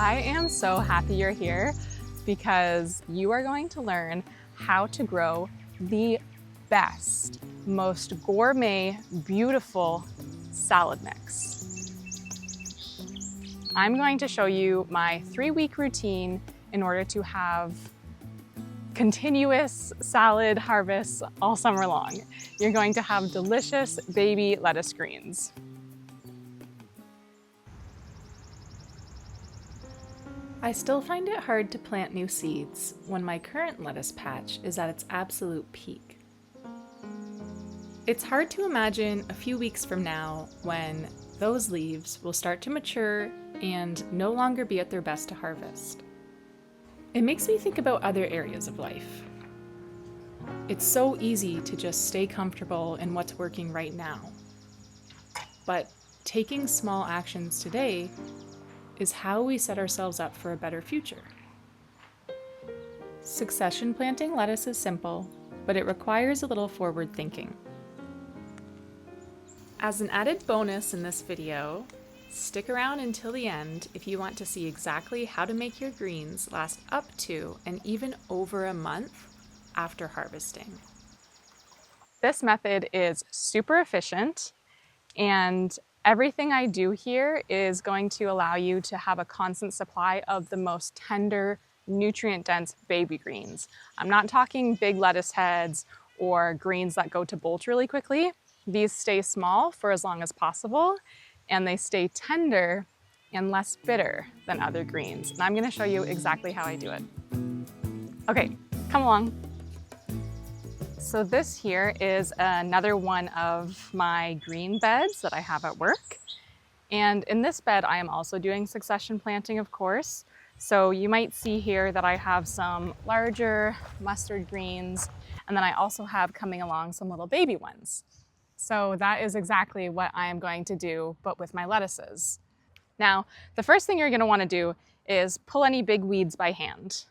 I am so happy you're here because you are going to learn how to grow the best, most gourmet, beautiful salad mix. I'm going to show you my 3-week routine in order to have continuous salad harvests all summer long. You're going to have delicious baby lettuce greens. I still find it hard to plant new seeds when my current lettuce patch is at its absolute peak. It's hard to imagine a few weeks from now when those leaves will start to mature and no longer be at their best to harvest. It makes me think about other areas of life. It's so easy to just stay comfortable in what's working right now. But taking small actions today is how we set ourselves up for a better future. Succession planting lettuce is simple, but it requires a little forward thinking. As an added bonus in this video, stick around until the end if you want to see exactly how to make your greens last up to and even over a month after harvesting. This method is super efficient, and everything I do here is going to allow you to have a constant supply of the most tender, nutrient-dense baby greens. I'm not talking big lettuce heads or greens that go to bolt really quickly. These stay small for as long as possible, and they stay tender and less bitter than other greens. And I'm gonna show you exactly how I do it. Okay, come along. So this here is another one of my green beds that I have at work. And in this bed, I am also doing succession planting, of course. So you might see here that I have some larger mustard greens, and then I also have coming along some little baby ones. So that is exactly what I am going to do, but with my lettuces. Now, the first thing you're gonna wanna do is pull any big weeds by hand.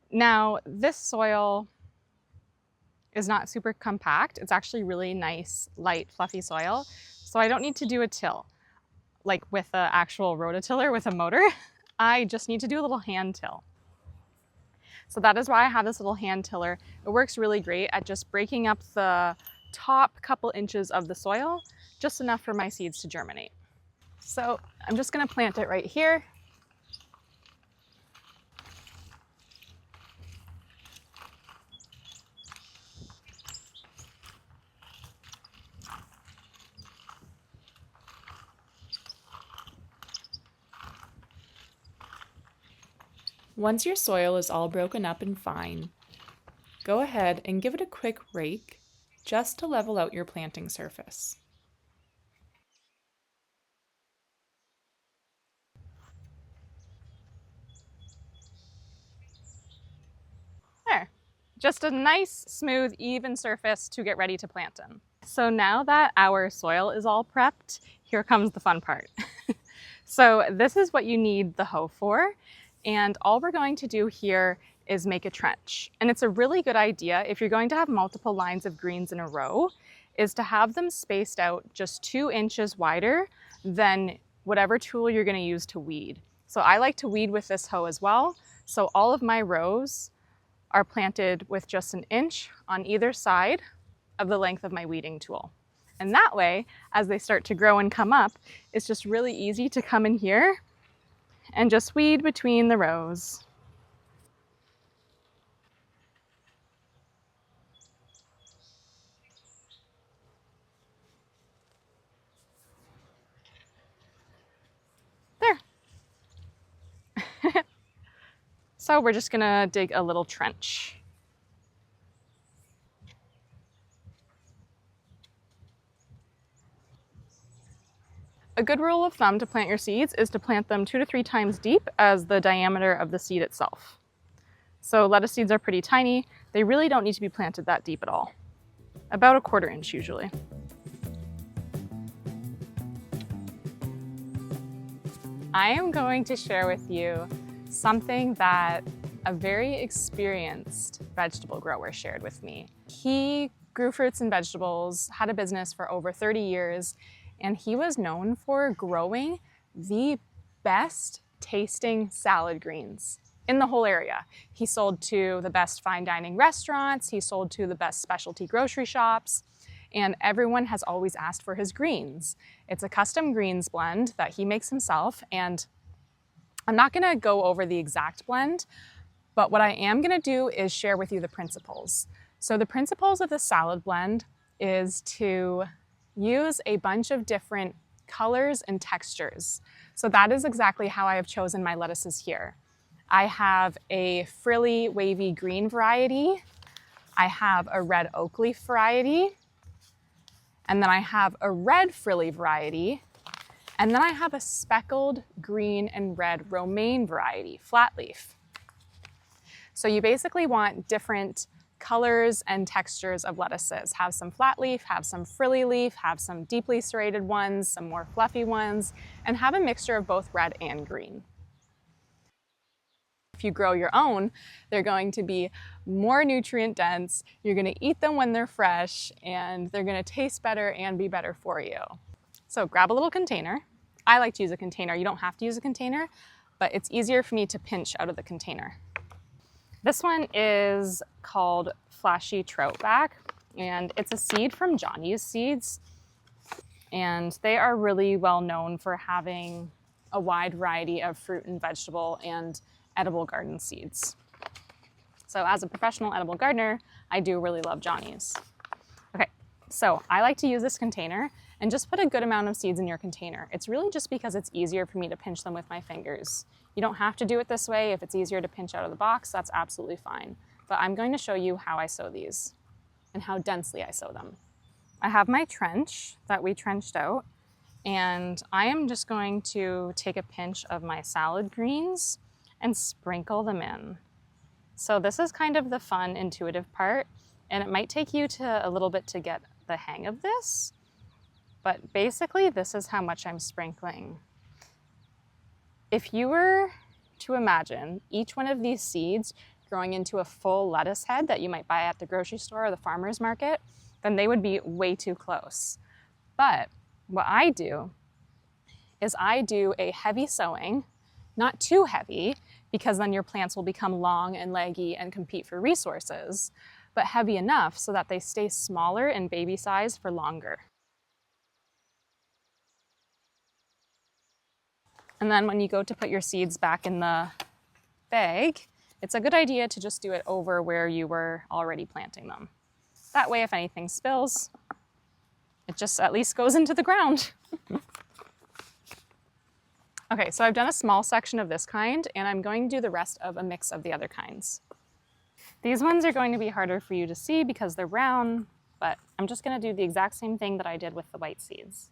Now, this soil is not super compact. It's actually really nice, light, fluffy soil. So I don't need to do a till, like with an actual rototiller with a motor. I just need to do a little hand till. So that is why I have this little hand tiller. It works really great at just breaking up the top couple inches of the soil, just enough for my seeds to germinate. So I'm just gonna plant it right here. Once your soil is all broken up and fine, go ahead and give it a quick rake just to level out your planting surface. There, just a nice, smooth, even surface to get ready to plant in. So now that our soil is all prepped, here comes the fun part. So this is what you need the hoe for. And all we're going to do here is make a trench. And it's a really good idea if you're going to have multiple lines of greens in a row, is to have them spaced out just 2 inches wider than whatever tool you're gonna use to weed. So I like to weed with this hoe as well. So all of my rows are planted with just 1 inch on either side of the length of my weeding tool. And that way, as they start to grow and come up, it's just really easy to come in here and just weed between the rows. There. So we're just gonna dig a little trench. A good rule of thumb to plant your seeds is to plant them 2 to 3 times deep as the diameter of the seed itself. So lettuce seeds are pretty tiny. They really don't need to be planted that deep at all. About 1/4 inch usually. I am going to share with you something that a very experienced vegetable grower shared with me. He grew fruits and vegetables, had a business for over 30 years, and he was known for growing the best tasting salad greens in the whole area. He sold to the best fine dining restaurants, he sold to the best specialty grocery shops, and everyone has always asked for his greens. It's a custom greens blend that he makes himself, and I'm not gonna go over the exact blend, but what I am gonna do is share with you the principles. So the principles of the salad blend is to use a bunch of different colors and textures. So that is exactly how I have chosen my lettuces here. I have a frilly, wavy green variety. I have a red oak leaf variety. And then I have a red frilly variety. And then I have a speckled green and red romaine variety, flat leaf. So you basically want different colors and textures of lettuces. Have some flat leaf, have some frilly leaf, have some deeply serrated ones, some more fluffy ones, and have a mixture of both red and green. If you grow your own, they're going to be more nutrient dense, you're gonna eat them when they're fresh, and they're gonna taste better and be better for you. So grab a little container. I like to use a container. You don't have to use a container, but it's easier for me to pinch out of the container. This one is called Flashy Troutback, and it's a seed from Johnny's Seeds. And they are really well known for having a wide variety of fruit and vegetable and edible garden seeds. So as a professional edible gardener, I do really love Johnny's. Okay, so I like to use this container and just put a good amount of seeds in your container. It's really just because it's easier for me to pinch them with my fingers. You don't have to do it this way. If it's easier to pinch out of the box, that's absolutely fine. But I'm going to show you how I sow these and how densely I sow them. I have my trench that we trenched out, and I am just going to take a pinch of my salad greens and sprinkle them in. So this is kind of the fun, intuitive part, and it might take you to a little bit to get the hang of this, but basically this is how much I'm sprinkling. If you were to imagine each one of these seeds growing into a full lettuce head that you might buy at the grocery store or the farmer's market, then they would be way too close. But what I do is I do a heavy sowing, not too heavy, because then your plants will become long and leggy and compete for resources, but heavy enough so that they stay smaller and baby size for longer. And then when you go to put your seeds back in the bag, it's a good idea to just do it over where you were already planting them. That way, if anything spills, it just at least goes into the ground. Okay, so I've done a small section of this kind, and I'm going to do the rest of a mix of the other kinds. These ones are going to be harder for you to see because they're brown, but I'm just going to do the exact same thing that I did with the white seeds.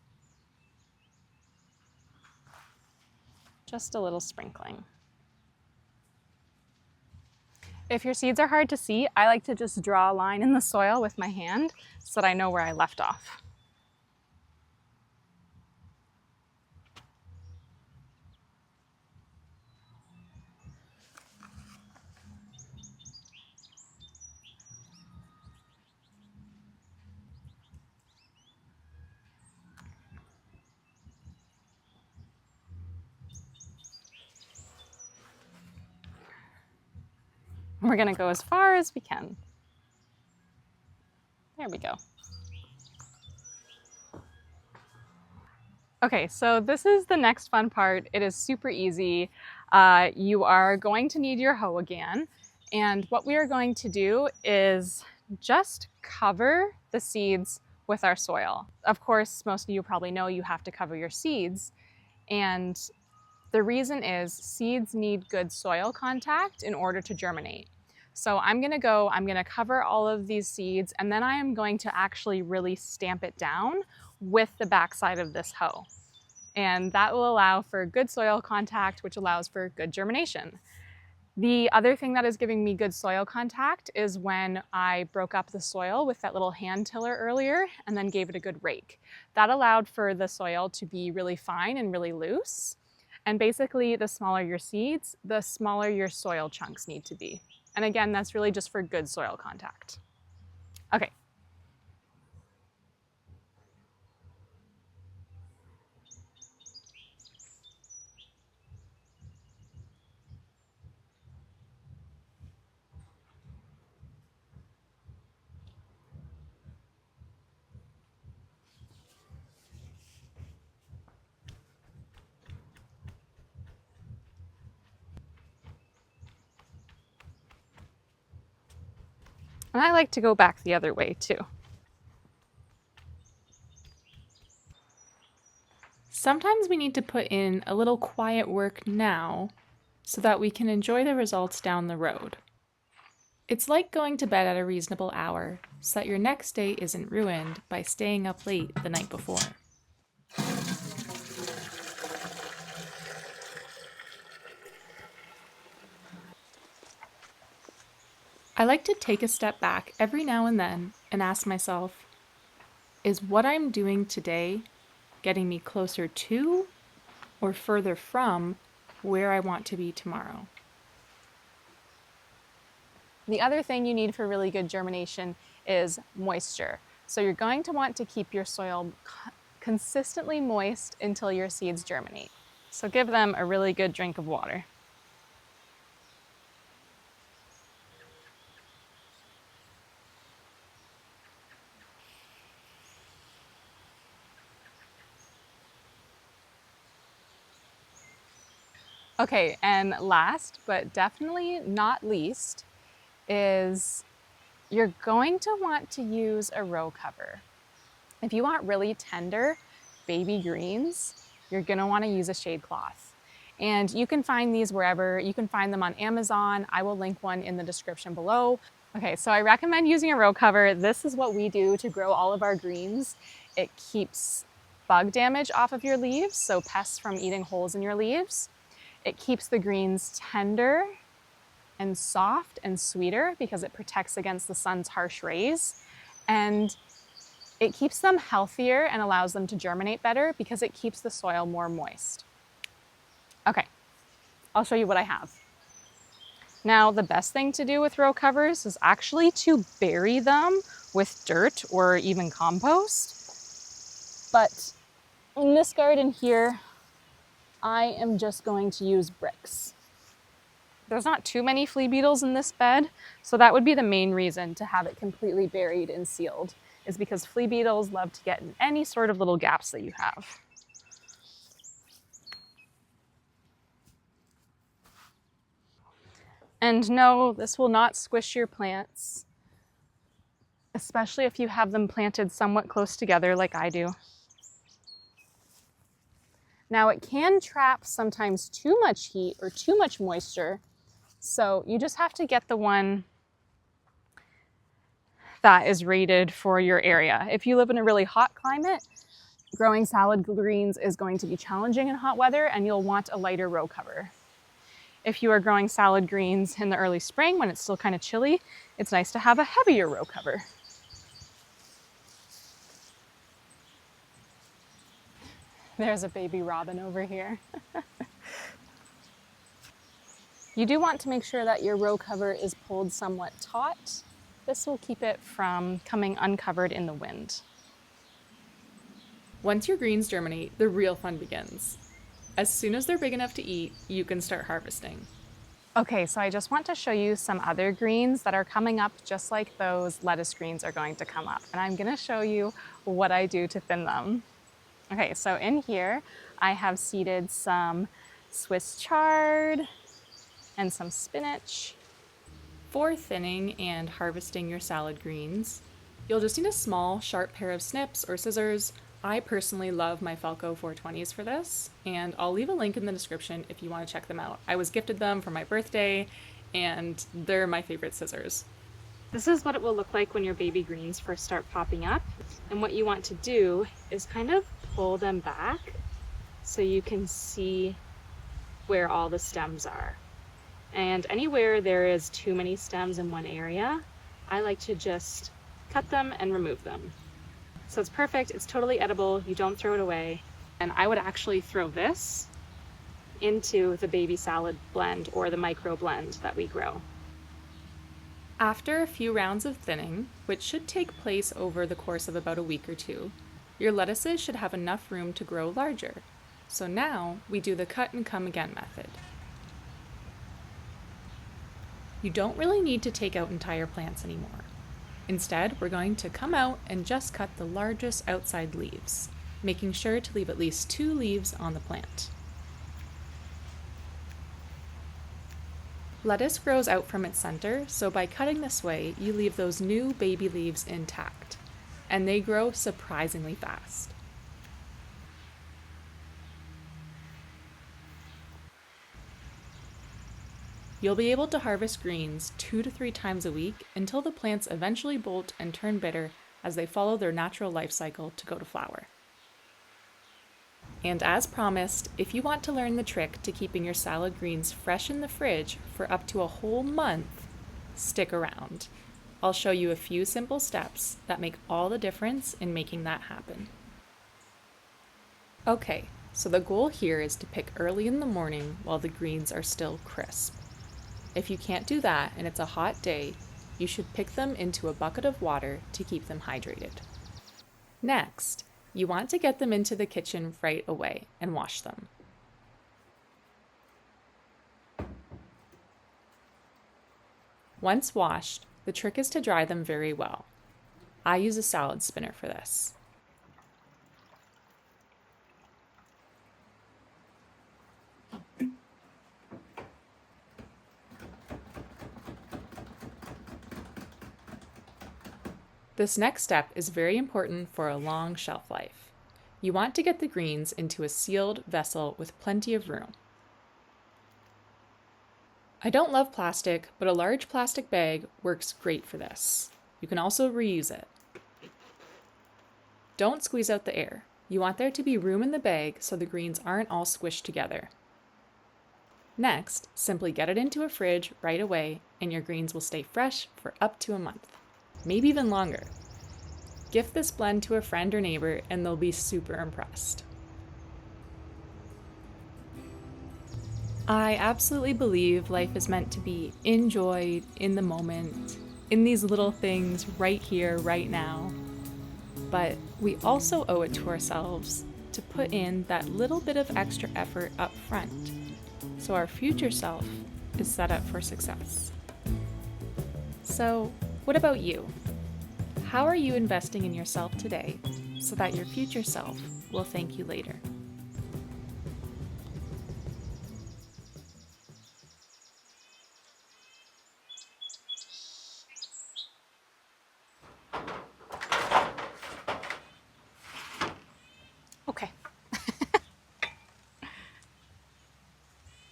Just a little sprinkling. If your seeds are hard to see, I like to just draw a line in the soil with my hand so that I know where I left off. We're gonna go as far as we can. There we go. Okay, so this is the next fun part. It is super easy. You are going to need your hoe again. And what we are going to do is just cover the seeds with our soil. Of course, most of you probably know you have to cover your seeds. And the reason is seeds need good soil contact in order to germinate. So I'm gonna cover all of these seeds, and then I am going to actually really stamp it down with the backside of this hoe. And that will allow for good soil contact, which allows for good germination. The other thing that is giving me good soil contact is when I broke up the soil with that little hand tiller earlier and then gave it a good rake. That allowed for the soil to be really fine and really loose. And basically, the smaller your seeds, the smaller your soil chunks need to be. And again, that's really just for good soil contact. Okay. And I like to go back the other way too. Sometimes we need to put in a little quiet work now so that we can enjoy the results down the road. It's like going to bed at a reasonable hour so that your next day isn't ruined by staying up late the night before. I like to take a step back every now and then and ask myself, is what I'm doing today getting me closer to or further from where I want to be tomorrow? The other thing you need for really good germination is moisture. So you're going to want to keep your soil consistently moist until your seeds germinate. So give them a really good drink of water. Okay, and last but definitely not least is you're going to want to use a row cover. If you want really tender baby greens, you're gonna wanna use a shade cloth. And you can find these wherever. You can find them on Amazon. I will link one in the description below. Okay, so I recommend using a row cover. This is what we do to grow all of our greens. It keeps bug damage off of your leaves, so pests from eating holes in your leaves. It keeps the greens tender and soft and sweeter because it protects against the sun's harsh rays. And it keeps them healthier and allows them to germinate better because it keeps the soil more moist. Okay, I'll show you what I have. Now, the best thing to do with row covers is actually to bury them with dirt or even compost. But in this garden here, I am just going to use bricks. There's not too many flea beetles in this bed, so that would be the main reason to have it completely buried and sealed, is because flea beetles love to get in any sort of little gaps that you have. And no, this will not squish your plants, especially if you have them planted somewhat close together like I do. Now, it can trap sometimes too much heat or too much moisture, so you just have to get the one that is rated for your area. If you live in a really hot climate, growing salad greens is going to be challenging in hot weather and you'll want a lighter row cover. If you are growing salad greens in the early spring when it's still kind of chilly, it's nice to have a heavier row cover. There's a baby robin over here. You do want to make sure that your row cover is pulled somewhat taut. This will keep it from coming uncovered in the wind. Once your greens germinate, the real fun begins. As soon as they're big enough to eat, you can start harvesting. Okay, so I just want to show you some other greens that are coming up just like those lettuce greens are going to come up. And I'm gonna show you what I do to thin them. Okay, so in here, I have seeded some Swiss chard and some spinach. For thinning and harvesting your salad greens, you'll just need a small, sharp pair of snips or scissors. I personally love my Falco 420s for this, and I'll leave a link in the description if you want to check them out. I was gifted them for my birthday, and they're my favorite scissors. This is what it will look like when your baby greens first start popping up. And what you want to do is kind of pull them back so you can see where all the stems are. And anywhere there is too many stems in one area, I like to just cut them and remove them. So it's perfect, it's totally edible, you don't throw it away. And I would actually throw this into the baby salad blend or the micro blend that we grow. After a few rounds of thinning, which should take place over the course of about a week or two, your lettuces should have enough room to grow larger. So now we do the cut and come again method. You don't really need to take out entire plants anymore. Instead, we're going to come out and just cut the largest outside leaves, making sure to leave at least 2 leaves on the plant. Lettuce grows out from its center, so by cutting this way, you leave those new baby leaves intact, and they grow surprisingly fast. You'll be able to harvest greens 2 to 3 times a week until the plants eventually bolt and turn bitter as they follow their natural life cycle to go to flower. And as promised, if you want to learn the trick to keeping your salad greens fresh in the fridge for up to a whole month, stick around. I'll show you a few simple steps that make all the difference in making that happen. Okay, so the goal here is to pick early in the morning while the greens are still crisp. If you can't do that and it's a hot day, you should pick them into a bucket of water to keep them hydrated. Next, you want to get them into the kitchen right away and wash them. Once washed, the trick is to dry them very well. I use a salad spinner for this. This next step is very important for a long shelf life. You want to get the greens into a sealed vessel with plenty of room. I don't love plastic, but a large plastic bag works great for this. You can also reuse it. Don't squeeze out the air. You want there to be room in the bag so the greens aren't all squished together. Next, simply get it into a fridge right away and your greens will stay fresh for up to a month. Maybe even longer. Gift this blend to a friend or neighbor and they'll be super impressed. I absolutely believe life is meant to be enjoyed in the moment, in these little things right here, right now. But we also owe it to ourselves to put in that little bit of extra effort up front, so our future self is set up for success. So, what about you? How are you investing in yourself today so that your future self will thank you later?